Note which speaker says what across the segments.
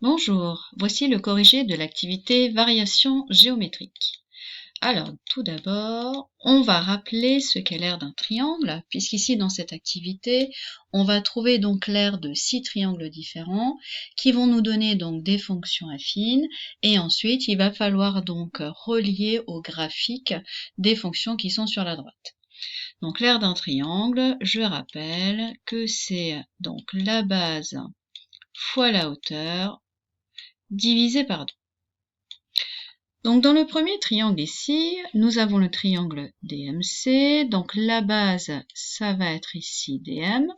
Speaker 1: Bonjour, voici le corrigé de l'activité variation géométrique. Alors, tout d'abord, on va rappeler ce qu'est l'aire d'un triangle, puisqu'ici dans cette activité, on va trouver donc l'aire de 6 triangles différents qui vont nous donner donc des fonctions affines et ensuite il va falloir donc relier au graphique des fonctions qui sont sur la droite. Donc l'aire d'un triangle, je rappelle que c'est donc la base fois la hauteur divisé par 2. Donc dans le premier triangle ici, nous avons le triangle DMC, donc la base, ça va être ici DM,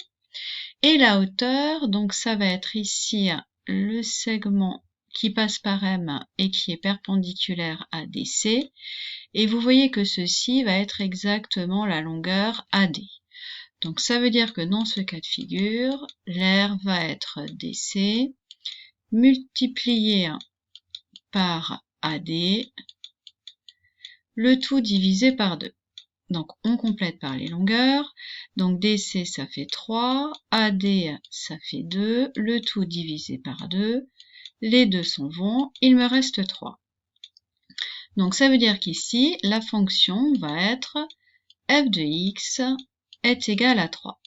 Speaker 1: et la hauteur, donc ça va être ici le segment qui passe par M et qui est perpendiculaire à DC, et vous voyez que ceci va être exactement la longueur AD. Donc ça veut dire que dans ce cas de figure, l'aire va être DC multiplié par AD, le tout divisé par 2. Donc on complète par les longueurs, donc DC ça fait 3, AD ça fait 2, le tout divisé par 2, les deux s'en vont, il me reste 3. Donc ça veut dire qu'ici, la fonction va être f de x est égal à 3.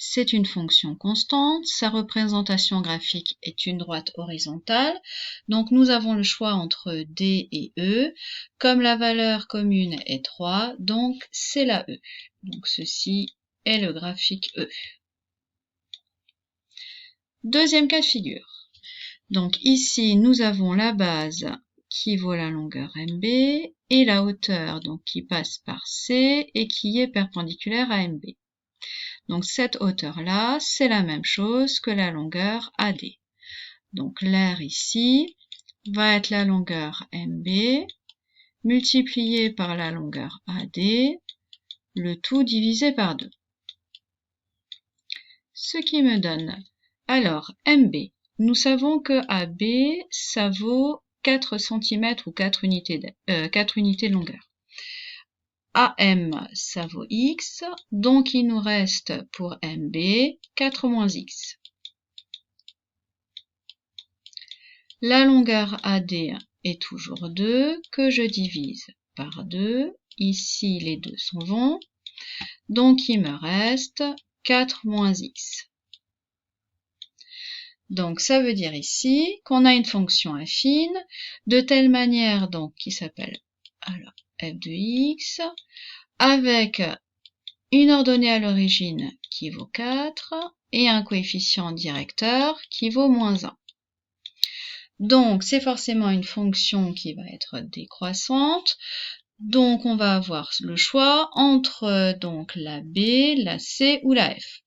Speaker 1: C'est une fonction constante, sa représentation graphique est une droite horizontale, donc nous avons le choix entre D et E, comme la valeur commune est 3, donc c'est la E. Donc ceci est le graphique E. Deuxième cas de figure. Donc ici nous avons la base qui vaut la longueur MB et la hauteur donc qui passe par C et qui est perpendiculaire à MB. Donc cette hauteur-là, c'est la même chose que la longueur AD. Donc l'aire ici va être la longueur MB multipliée par la longueur AD, le tout divisé par 2. Ce qui me donne, alors MB, nous savons que AB, ça vaut 4 cm ou 4 unités de longueur. AM, ça vaut X, donc il nous reste pour MB 4 moins X. La longueur AD est toujours 2, que je divise par 2. Ici, les deux s'en vont. Donc, il me reste 4 moins X. Donc, ça veut dire ici qu'on a une fonction affine, de telle manière, donc, qui s'appelle alors f de x, avec une ordonnée à l'origine qui vaut 4 et un coefficient directeur qui vaut moins 1. Donc, c'est forcément une fonction qui va être décroissante. Donc, on va avoir le choix entre donc la B, la C ou la F.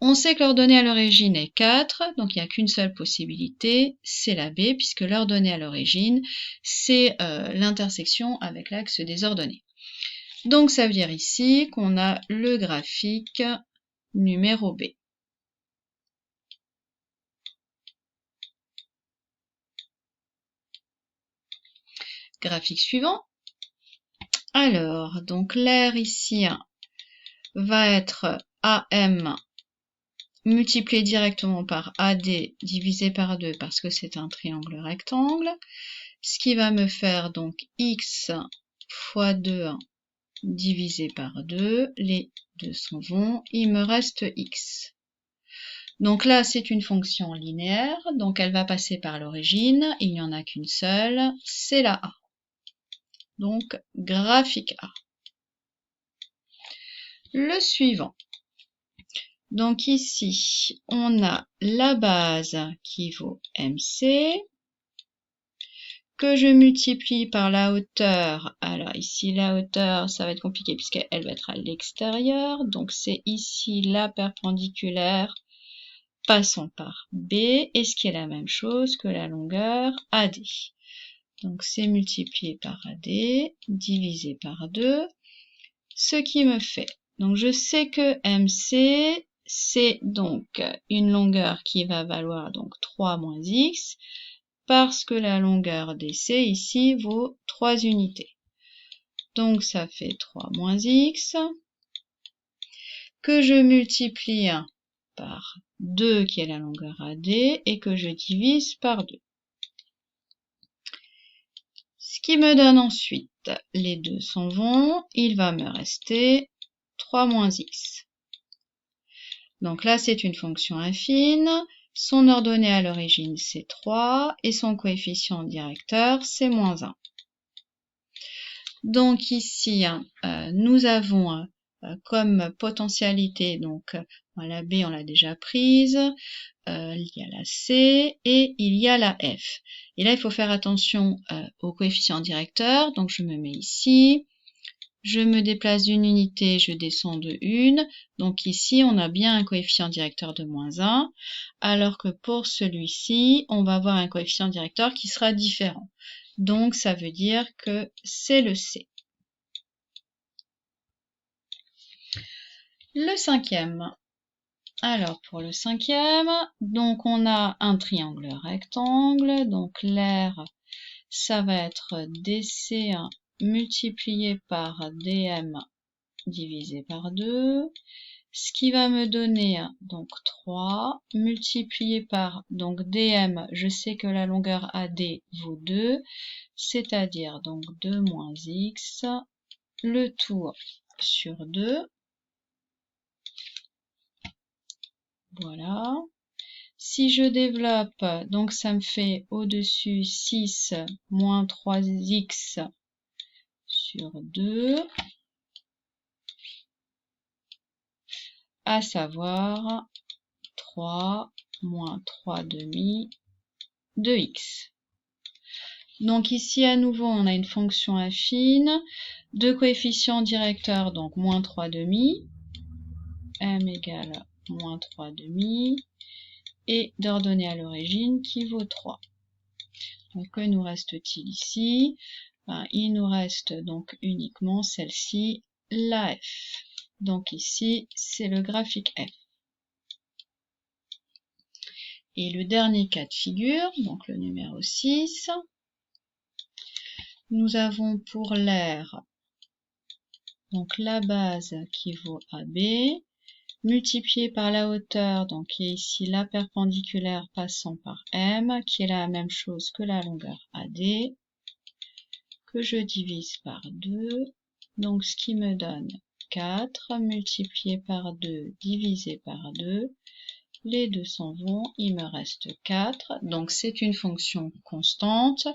Speaker 1: On sait que l'ordonnée à l'origine est 4, donc il n'y a qu'une seule possibilité, c'est la B, puisque l'ordonnée à l'origine, c'est l'intersection avec l'axe des ordonnées. Donc, ça veut dire ici qu'on a le graphique numéro B. Graphique suivant. Alors, donc l'aire ici va être AM multiplié directement par AD divisé par 2 parce que c'est un triangle rectangle, ce qui va me faire donc X fois 2 divisé par 2, les deux s'en vont, il me reste X. Donc là, c'est une fonction linéaire, donc elle va passer par l'origine, il n'y en a qu'une seule, c'est la A. Donc, graphique A. Le suivant. Donc ici, on a la base qui vaut MC, que je multiplie par la hauteur. Alors ici, la hauteur, ça va être compliqué puisqu'elle va être à l'extérieur. Donc c'est ici la perpendiculaire passant par B, et ce qui est la même chose que la longueur AD. Donc c'est multiplié par AD, divisé par 2, ce qui me fait, donc je sais que MC, c'est donc une longueur qui va valoir donc 3 moins X, parce que la longueur DC ici vaut 3 unités. Donc ça fait 3 moins X, que je multiplie par 2 qui est la longueur AD et que je divise par 2. Ce qui me donne ensuite, les 2 s'en vont, il va me rester 3 moins x. Donc là, c'est une fonction affine. Son ordonnée à l'origine, c'est 3 et son coefficient directeur, c'est moins 1. Donc ici, nous avons comme potentialité, donc la B, on l'a déjà prise, il y a la C et il y a la F. Et là, il faut faire attention au coefficient directeur. Donc je me mets ici. Je me déplace d'une unité, je descends de 1. Donc ici, on a bien un coefficient directeur de moins 1, alors que pour celui-ci, on va avoir un coefficient directeur qui sera différent. Donc ça veut dire que c'est le C. Le cinquième. Alors pour le cinquième, donc on a un triangle rectangle, donc l'aire, ça va être DC multiplié par DM divisé par 2, ce qui va me donner donc 3 multiplié par donc DM, je sais que la longueur AD vaut 2, c'est-à-dire donc 2 moins x, le tout sur 2. Voilà. Si je développe, donc ça me fait au-dessus 6 moins 3x sur 2, à savoir 3 moins 3 demi de x. Donc ici à nouveau on a une fonction affine, deux coefficients directeurs, donc moins 3 demi, m égale moins 3 demi, et d'ordonnée à l'origine qui vaut 3. Donc que nous reste-t-il ici? Il nous reste donc uniquement celle-ci, la f. Donc ici, c'est le graphique f. Et le dernier cas de figure, donc le numéro 6, nous avons pour l'aire, donc la base qui vaut AB, multiplié par la hauteur, donc qui est ici la perpendiculaire passant par M, qui est la même chose que la longueur AD, que je divise par 2, donc ce qui me donne 4 multiplié par 2 divisé par 2, les deux s'en vont, il me reste 4, donc c'est une fonction constante,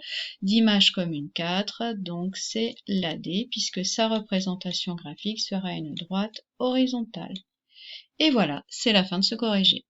Speaker 1: d'image commune 4, donc c'est l'AD, puisque sa représentation graphique sera une droite horizontale. Et voilà, c'est la fin de ce corrigé.